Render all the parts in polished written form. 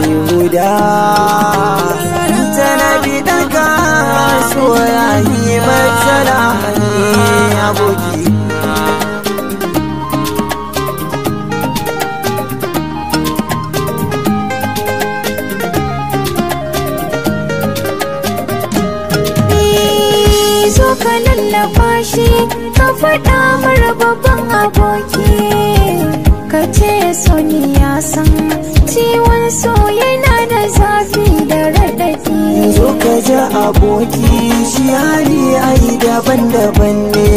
Yuda tana bidaka soyayi matsala ne aboki. Zo ka lallaba shi ka faɗa mara babban aboki, ka ce so ni ya san ciwon so yana da zafi da raɗaɗi. Zo ka ji aboki shi hali ai daban-daban ne,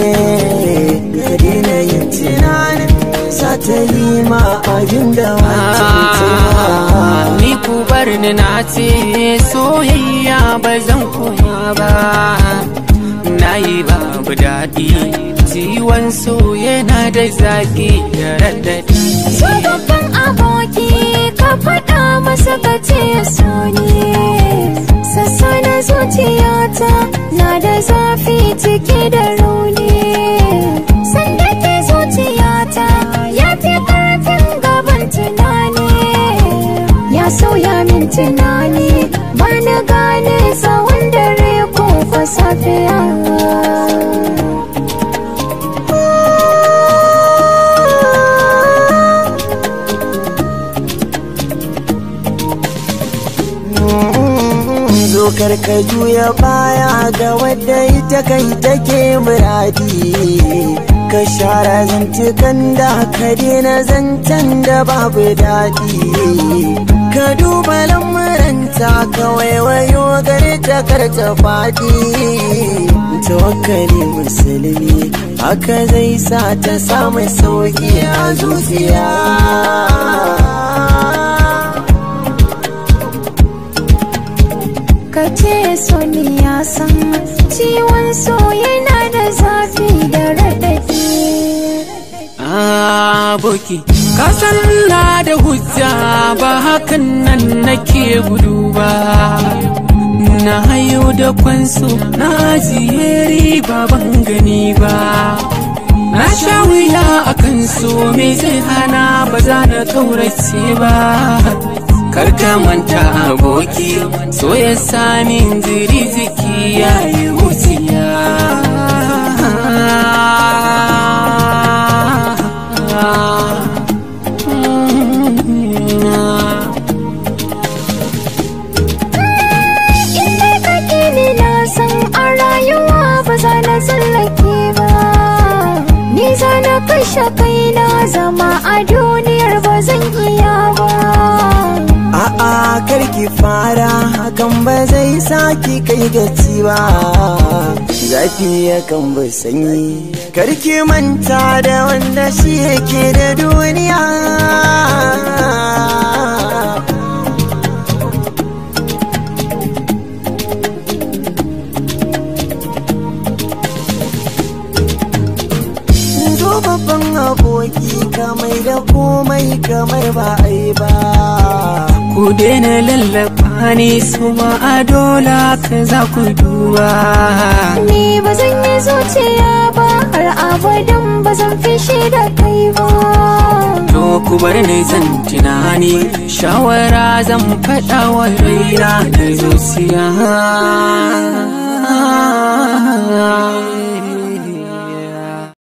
ka daina yin tunanin sa ta yi ma abin da wancan. Ni ku bar ni na ce soyayya ba zan koma ba, na yi babu daɗi ciwon so yana da zaƙi da raɗaɗi. So babban aboki ka faɗa masa ka ce so ne, sassa na zuciyata na da zafi cike da rauni. Sanda ke zuciyata ya fi ƙarfin gaban tunani, ya sauya min tunani ba na gane tsawon dare ko fa safiya. Zo karka juya baya ga wadda ita kai take muradi, ka share zantukan da ka daina zancen da babu daɗi. Ka duba lamuranta ka waiwayo gare ta karta faɗi. Tawakkali musulmi haka zai sa ta samu sauƙi a zuciya. Ka ce so ni ya san ciwon so yana da zafi da raɗaɗi. Aboki ka san na da hujja ba hakan nan nake gudu ba, na hayo da kwanso na ajiye riba ban gani ba. Na sha wuya akan so me zai hana ba za na kaurace ba. Karka manta aboki so ya sami jiri jiki ya yi wuciya. Inda kake ni na san a rayuwa ba za na tsallake ba, ni za na kashe kaina zama a duniyar ba zan iya ba. A'a karki fara hakan ba zai saki kai gaci ba, zafi yakan bi sanyi. Karki manta da wanda shi yake da duniya. Zo babban aboki kamar da komai kamar ba ai ba. Ku daina lallaba ni su ma a dola ka za ku duba. Ni ba zan yi zuciya ba har abadan ba zan fishi da kai ba. To ku bar ni zan tunani shawara zan faɗa wa raina da zuciya.